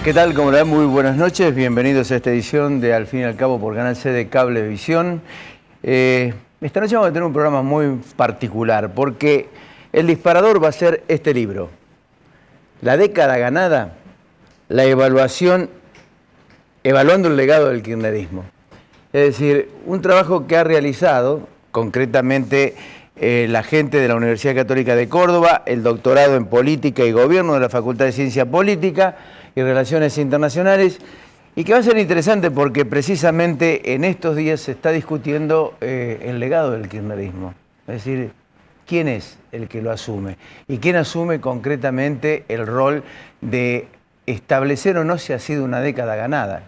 ¿Qué tal? ¿Cómo le va? Muy buenas noches. Bienvenidos a esta edición de Al fin y al cabo por Canal C de Cablevisión. Esta noche vamos a tener un programa muy particular porque el disparador va a ser este libro. La década ganada, la evaluando el legado del kirchnerismo. Es decir, un trabajo que ha realizado concretamente la gente de la Universidad Católica de Córdoba, el doctorado en Política y Gobierno de la Facultad de Ciencia Política y Relaciones Internacionales, y que va a ser interesante porque precisamente en estos días se está discutiendo el legado del kirchnerismo. Es decir, ¿quién es el que lo asume? ¿Y quién asume concretamente el rol de establecer o no si ha sido una década ganada,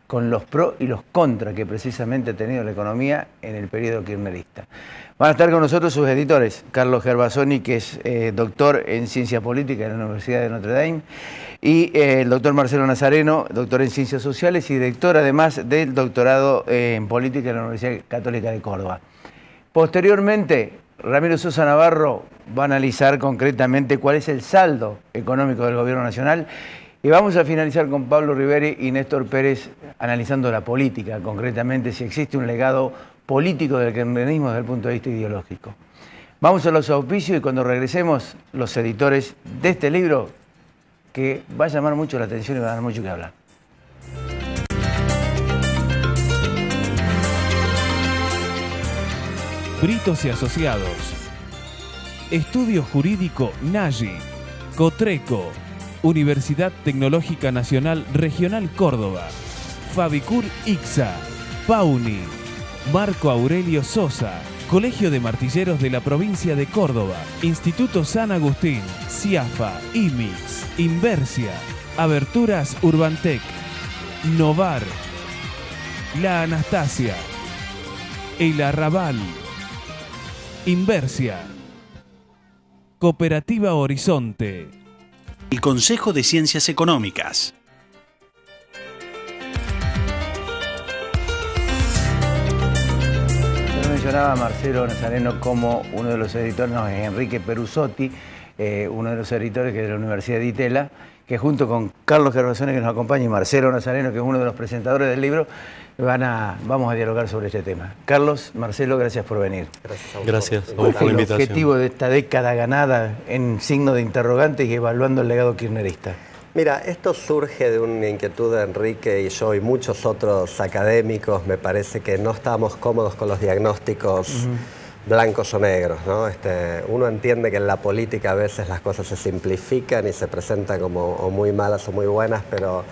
con los pros y los contras que precisamente ha tenido la economía en el periodo kirchnerista? Van a estar con nosotros sus editores, Carlos Gervasoni, que es doctor en Ciencia Política en la Universidad de Notre Dame, y el doctor Marcelo Nazareno, doctor en Ciencias Sociales y director además del doctorado en Política en la Universidad Católica de Córdoba. Posteriormente, Ramiro Sosa Navarro va a analizar concretamente cuál es el saldo económico del Gobierno Nacional. Y vamos a finalizar con Pablo Riveri y Néstor Pérez analizando la política, concretamente si existe un legado político del kirchnerismo desde el punto de vista ideológico. Vamos a los auspicios y cuando regresemos, los editores de este libro que va a llamar mucho la atención y va a dar mucho que hablar. Britos y Asociados, Estudio Jurídico Nagy, Cotreco, Universidad Tecnológica Nacional Regional Córdoba, Fabicur Ixa, Pauni, Marco Aurelio Sosa, Colegio de Martilleros de la Provincia de Córdoba, Instituto San Agustín, CIAFA, IMIX, Inversia, Aberturas Urbantec, Novar, La Anastasia, El Arrabal, Inversia, Cooperativa Horizonte. El Consejo de Ciencias Económicas. Yo mencionaba a Marcelo Nazareno como uno de los editores, no, es Enrique Perusotti, uno de los editores que es de la Universidad de Itela, que junto con Carlos Gervasoni, que nos acompaña, y Marcelo Nazareno, que es uno de los presentadores del libro, vamos a dialogar sobre este tema. Carlos, Marcelo, gracias por venir. Gracias a vos ¿Cuál por es la el invitación? objetivo de esta década ganada en signo de interrogante y evaluando el legado kirchnerista? Mira, esto surge de una inquietud de Enrique y yo y muchos otros académicos. Me parece que no estamos cómodos con los diagnósticos blancos o negros, ¿no? Uno entiende que en la política a veces las cosas se simplifican y se presentan como o muy malas o muy buenas, pero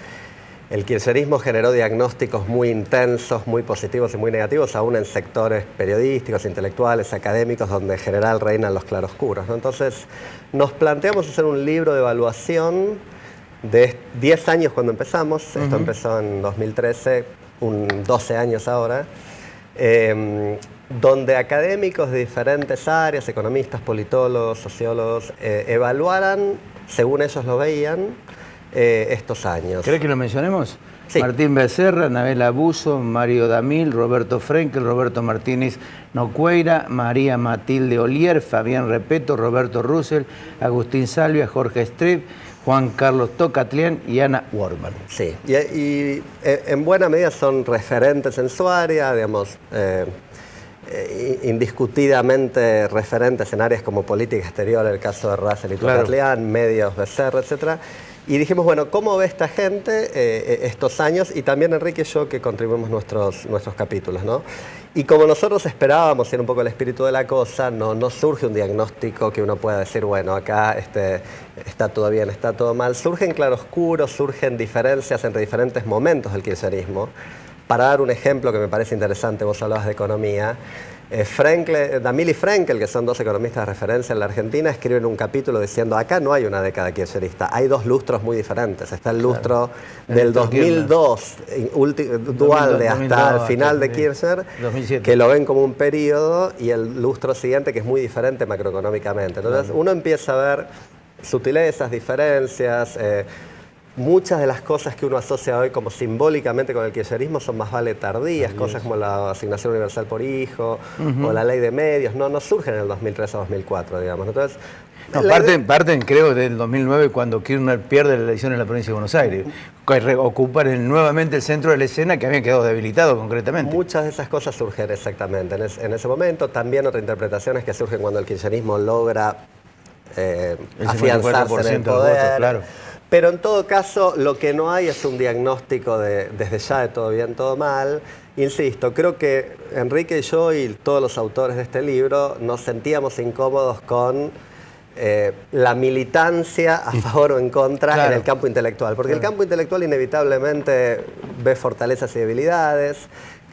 el kirchnerismo generó diagnósticos muy intensos, muy positivos y muy negativos, aún en sectores periodísticos, intelectuales, académicos, donde en general reinan los claroscuros, ¿no? Entonces, nos planteamos hacer un libro de evaluación de 10 años cuando empezamos. Esto empezó en 2013, 12 años ahora, donde académicos de diferentes áreas, economistas, politólogos, sociólogos, evaluaran, según ellos lo veían, estos años. ¿Querés que lo mencionemos? Sí. Martín Becerra, Anabel Abuso, Mario Damil, Roberto Frenkel, Roberto Martínez Nocueira, María Matilde Olier, Fabián Repeto, Roberto Russell, Agustín Salvia, Jorge Strip, Juan Carlos Tocatlián y Ana Wortmann. Sí, y en buena medida son referentes en su área, digamos, indiscutidamente referentes en áreas como política exterior, el caso de Russell y Tocatlián, medios, Becerra, etcétera. Y dijimos, bueno, ¿cómo ve esta gente estos años? Y también Enrique y yo que contribuimos nuestros capítulos, ¿no? Y como nosotros esperábamos, y era un poco el espíritu de la cosa, no surge un diagnóstico que uno pueda decir, bueno, acá está todo bien, está todo mal. Surgen claroscuros, surgen diferencias entre diferentes momentos del kirchnerismo. Para dar un ejemplo que me parece interesante, vos hablabas de economía, Damil y Frenkel, que son dos economistas de referencia en la Argentina, escriben un capítulo diciendo, acá no hay una década kirchnerista, hay dos lustros muy diferentes. Está el lustro del 2002, Duhalde, hasta el final de Kirchner, 2007. que lo ven como un periodo, y el lustro siguiente, que es muy diferente macroeconómicamente. Entonces, uno empieza a ver sutilezas, diferencias. Muchas de las cosas que uno asocia hoy como simbólicamente con el kirchnerismo son más vale tardías, cosas como la asignación universal por hijo o la ley de medios, no surgen en el 2003 o 2004, digamos. Entonces, No, parten, creo, del 2009, cuando Kirchner pierde la elección en la provincia de Buenos Aires. Ocupar nuevamente el centro de la escena que había quedado debilitado concretamente. Muchas de esas cosas surgen exactamente en ese momento. También otras interpretaciones que surgen cuando el kirchnerismo logra afianzarse en el poder. Votos, claro. Pero en todo caso, lo que no hay es un diagnóstico desde ya de todo bien, todo mal. Insisto, creo que Enrique y yo y todos los autores de este libro nos sentíamos incómodos con la militancia a favor o en contra en el campo intelectual. Porque el campo intelectual inevitablemente ve fortalezas y debilidades.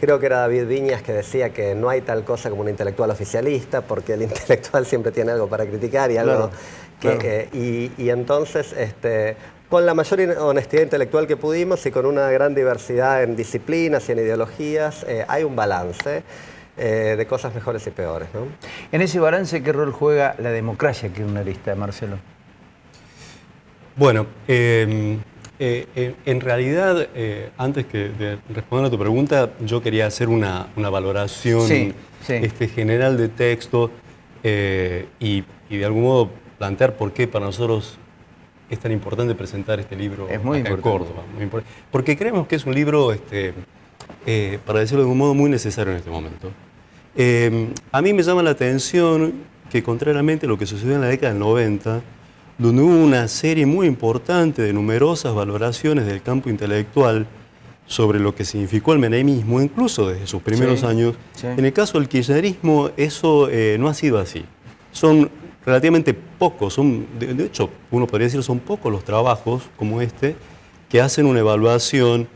Creo que era David Viñas que decía que no hay tal cosa como un intelectual oficialista, porque el intelectual siempre tiene algo para criticar y algo y entonces, con la mayor honestidad intelectual que pudimos y con una gran diversidad en disciplinas y en ideologías, hay un balance de cosas mejores y peores, ¿no? En ese balance, ¿qué rol juega la democracia kirchnerista, Marcelo? Bueno, en realidad, antes de responder a tu pregunta, yo quería hacer una valoración general de texto y de algún modo plantear por qué para nosotros es tan importante presentar este libro es muy acá importante. en Córdoba. Muy importante. Porque creemos que es un libro, para decirlo de algún modo, muy necesario en este momento. A mí me llama la atención que, contrariamente a lo que sucedió en la década del 90, donde hubo una serie muy importante de numerosas valoraciones del campo intelectual sobre lo que significó el menemismo, incluso desde sus primeros años, en el caso del kirchnerismo eso no ha sido así. Son relativamente pocos, de hecho uno podría decir son pocos los trabajos como este que hacen una evaluación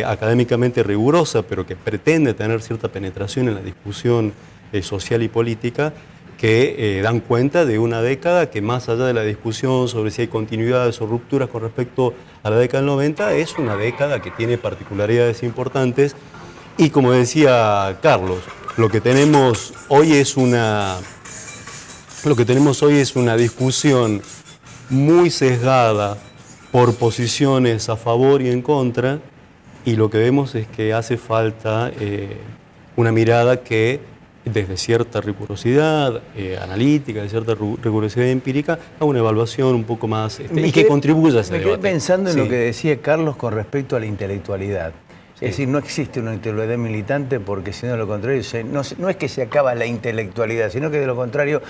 académicamente rigurosa, pero que pretende tener cierta penetración en la discusión social y política, que dan cuenta de una década que, más allá de la discusión sobre si hay continuidades o rupturas con respecto a la década del 90, es una década que tiene particularidades importantes. Y como decía Carlos, lo que tenemos hoy es una discusión muy sesgada por posiciones a favor y en contra, y lo que vemos es que hace falta una mirada que, desde cierta rigurosidad analítica, de cierta rigurosidad empírica, a una evaluación un poco más y que contribuya a ese debate. Me quedé pensando en lo que decía Carlos con respecto a la intelectualidad. Es decir, no existe una intelectualidad militante porque, si no, lo contrario, no es que se acaba la intelectualidad, sino que, de lo contrario,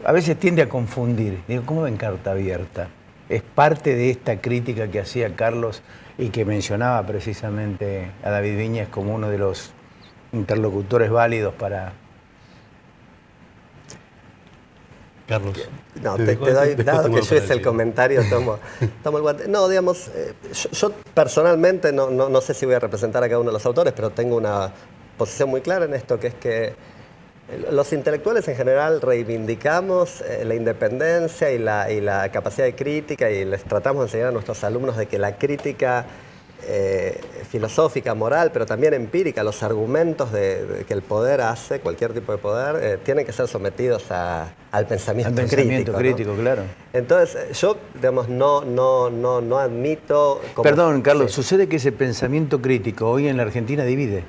a veces tiende a confundir. Digo, ¿cómo ven Carta Abierta? Es parte de esta crítica que hacía Carlos y que mencionaba precisamente a David Viñas como uno de los interlocutores válidos para... Carlos. No, te doy, dado que yo hice el comentario, tomo el guante. No, digamos, yo personalmente no sé si voy a representar a cada uno de los autores, pero tengo una posición muy clara en esto, que es que los intelectuales en general reivindicamos la independencia y la capacidad de crítica, y les tratamos de enseñar a nuestros alumnos de que la crítica filosófica, moral, pero también empírica, los argumentos que el poder hace, cualquier tipo de poder, tienen que ser sometidos al pensamiento crítico, ¿no? Claro. Entonces, yo, digamos, no admito... Perdón, Carlos, sucede que ese pensamiento crítico hoy en la Argentina divide.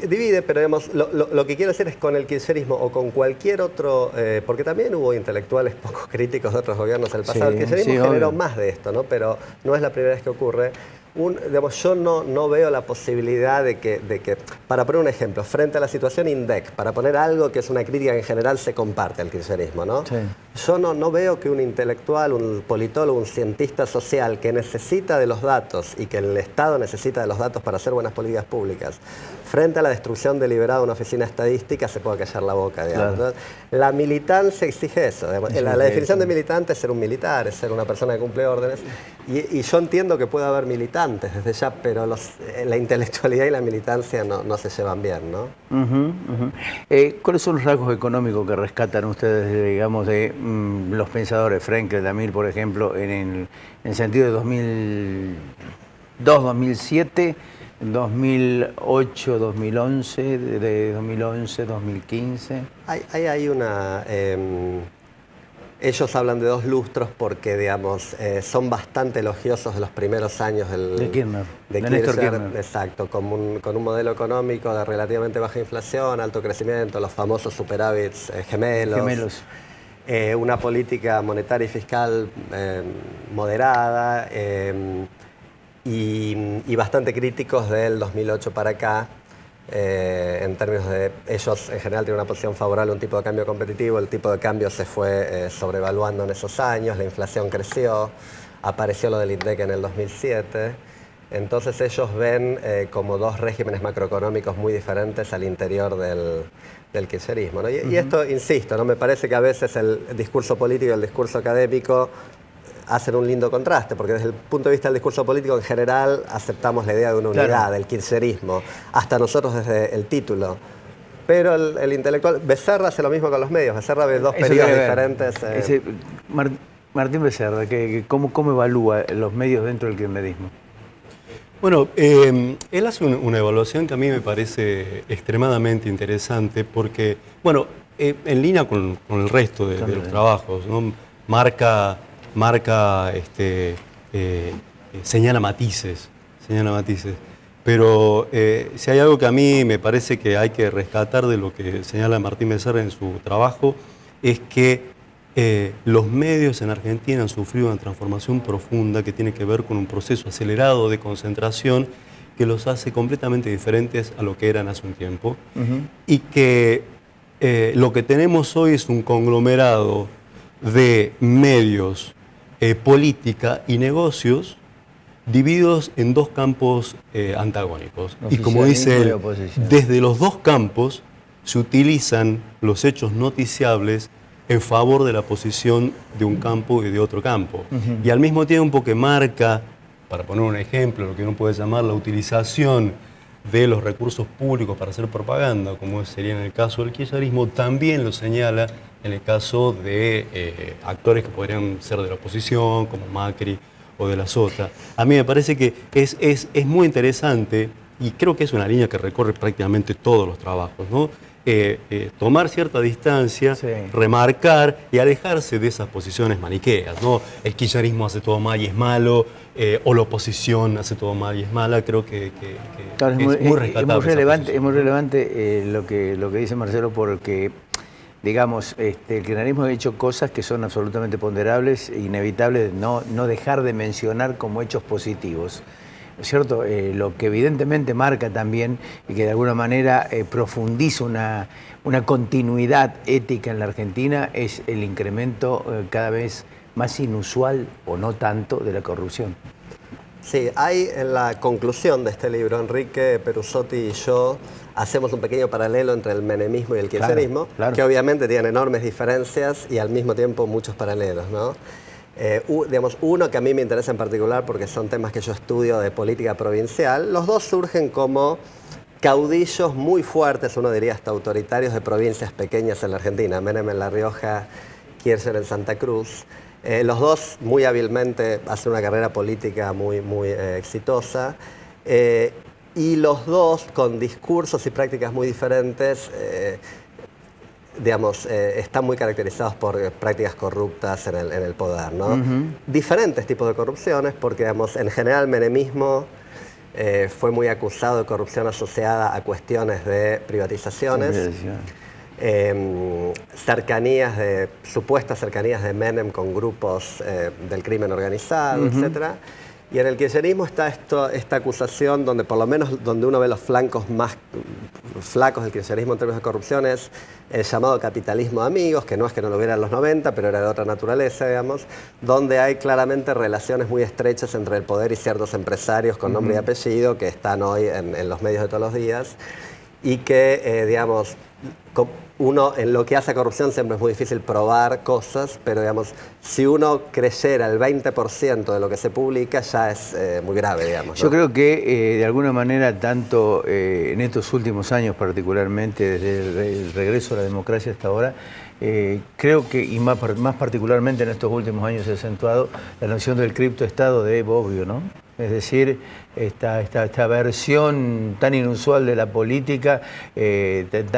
Divide, pero digamos, lo que quiero decir es con el kirchnerismo o con cualquier otro, porque también hubo intelectuales poco críticos de otros gobiernos del pasado. El kirchnerismo generó más de esto, ¿no? Pero no es la primera vez que ocurre. Digamos, yo no veo la posibilidad de que, para poner un ejemplo, frente a la situación INDEC, para poner algo que es una crítica que en general se comparte al kirchnerismo, ¿no? Sí. Yo no veo que un intelectual, un politólogo, un cientista social que necesita de los datos y que el Estado necesita de los datos para hacer buenas políticas públicas, frente a la destrucción deliberada de una oficina estadística, se pueda callar la boca, digamos. Claro. La militancia exige eso. La definición de militante es ser un militar, es ser una persona que cumple órdenes. Y yo entiendo que puede haber militantes desde ya, pero la intelectualidad y la militancia no se llevan bien, ¿no? ¿Cuáles son los rasgos económicos que rescatan ustedes, digamos, de los pensadores, Frenkel, Damir, por ejemplo, en el sentido de 2002, 2007, 2008, 2011, de 2011, 2015? Hay una... ellos hablan de 2 lustros porque, digamos, son bastante elogiosos de los primeros años de Kirchner. De Néstor Kirchner. Exacto, con un modelo económico de relativamente baja inflación, alto crecimiento, los famosos superávits gemelos. una política monetaria y fiscal moderada y bastante críticos del 2008 para acá. En términos de, ellos en general tienen una posición favorable a un tipo de cambio competitivo, el tipo de cambio se fue sobrevaluando en esos años, la inflación creció, apareció lo del INDEC en el 2007, entonces ellos ven como dos regímenes macroeconómicos muy diferentes al interior del kirchnerismo, ¿no? Y esto, insisto, ¿no? Me parece que a veces el discurso político y el discurso académico hacen un lindo contraste, porque desde el punto de vista del discurso político en general aceptamos la idea de una unidad, claro, del kirchnerismo, hasta nosotros desde el título. Pero el intelectual, Becerra hace lo mismo con los medios, Becerra ve dos periodos diferentes. Martín Becerra, ¿cómo evalúa los medios dentro del kirchnerismo? Bueno, él hace una evaluación que a mí me parece extremadamente interesante porque, bueno, en línea con el resto de los trabajos, ¿no? Señala matices, pero si hay algo que a mí me parece que hay que rescatar de lo que señala Martín Becerra en su trabajo, es que los medios en Argentina han sufrido una transformación profunda que tiene que ver con un proceso acelerado de concentración que los hace completamente diferentes a lo que eran hace un tiempo, y que lo que tenemos hoy es un conglomerado de medios, política y negocios divididos en dos campos antagónicos. Y como dice él, desde los dos campos se utilizan los hechos noticiables en favor de la posición de un campo y de otro campo. Y al mismo tiempo que marca, para poner un ejemplo, lo que uno puede llamar la utilización de los recursos públicos para hacer propaganda, como sería en el caso del kirchnerismo, también lo señala en el caso de actores que podrían ser de la oposición, como Macri o de la Sota. A mí me parece que es muy interesante, y creo que es una línea que recorre prácticamente todos los trabajos, ¿no? Tomar cierta distancia, sí, remarcar y alejarse de esas posiciones maniqueas, ¿no? El kirchnerismo hace todo mal y es malo, o la oposición hace todo mal y es mala. Creo que claro, es muy rescatable. Es muy relevante lo que dice Marcelo, porque digamos, el kirchnerismo ha hecho cosas que son absolutamente ponderables e inevitables no dejar de mencionar como hechos positivos. ¿Cierto? Lo que evidentemente marca también y que de alguna manera profundiza una continuidad ética en la Argentina es el incremento cada vez más inusual, o no tanto, de la corrupción. Sí, hay en la conclusión de este libro, Enrique Perusotti y yo hacemos un pequeño paralelo entre el menemismo y el kirchnerismo, claro, que obviamente tienen enormes diferencias y al mismo tiempo muchos paralelos, ¿no? Digamos, uno que a mí me interesa en particular porque son temas que yo estudio de política provincial, los dos surgen como caudillos muy fuertes, uno diría hasta autoritarios, de provincias pequeñas en la Argentina, Menem en La Rioja, Kirchner en Santa Cruz. Los dos muy hábilmente hacen una carrera política muy exitosa, y los dos con discursos y prácticas muy diferentes, digamos, están muy caracterizados por prácticas corruptas en el poder, ¿no? Diferentes tipos de corrupciones, porque, digamos, en general el menemismo fue muy acusado de corrupción asociada a cuestiones de privatizaciones, supuestas cercanías de Menem con grupos del crimen organizado, etcétera. Y en el kirchnerismo está esta acusación donde por lo menos donde uno ve los flancos más flacos del kirchnerismo en términos de corrupción es el llamado capitalismo de amigos, que no es que no lo hubiera en los 90, pero era de otra naturaleza, digamos, donde hay claramente relaciones muy estrechas entre el poder y ciertos empresarios con nombre y apellido que están hoy en los medios de todos los días y que, digamos, uno en lo que hace a corrupción siempre es muy difícil probar cosas, pero digamos, si uno creyera el 20% de lo que se publica ya es muy grave, digamos, ¿no? Yo creo que de alguna manera, tanto en estos últimos años particularmente, desde el regreso a la democracia hasta ahora, creo que, y más particularmente en estos últimos años se ha acentuado la noción del criptoestado de Bobbio, ¿no? Es decir, esta versión tan inusual de la política,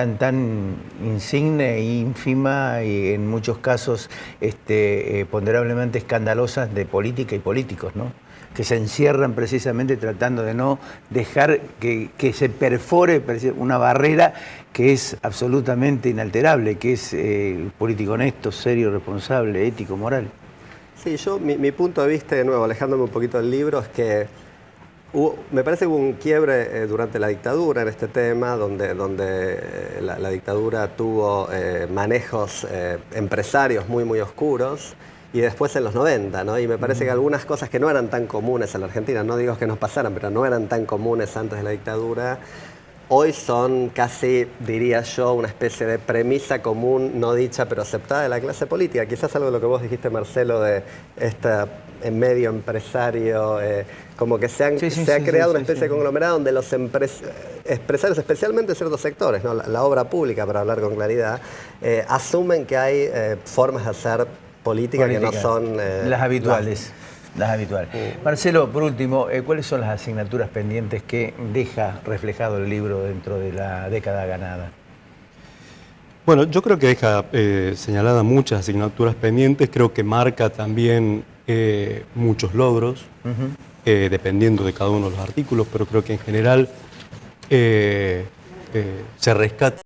tan insigne e ínfima y en muchos casos ponderablemente escandalosas de política y políticos, ¿no? que se encierran precisamente tratando de no dejar que se perfore una barrera que es absolutamente inalterable, que es político honesto, serio, responsable, ético, moral. Sí, mi punto de vista, de nuevo, alejándome un poquito del libro, es que me parece que hubo un quiebre durante la dictadura en este tema, donde la dictadura tuvo manejos empresarios muy, muy oscuros, y después en los 90, ¿no? Y me parece que algunas cosas que no eran tan comunes en la Argentina, no digo que nos pasaran, pero no eran tan comunes antes de la dictadura, hoy son casi, diría yo, una especie de premisa común, no dicha, pero aceptada de la clase política. Quizás algo de lo que vos dijiste, Marcelo, de en medio empresario, como que se ha creado una especie de conglomerado donde los empresarios, especialmente ciertos sectores, ¿no? La obra pública, para hablar con claridad, asumen que hay formas de hacer política que no son las habituales. Las habituales. Marcelo, por último, ¿cuáles son las asignaturas pendientes que deja reflejado el libro dentro de la década ganada? Bueno, yo creo que deja señaladas muchas asignaturas pendientes, creo que marca también muchos logros, dependiendo de cada uno de los artículos, pero creo que en general se rescata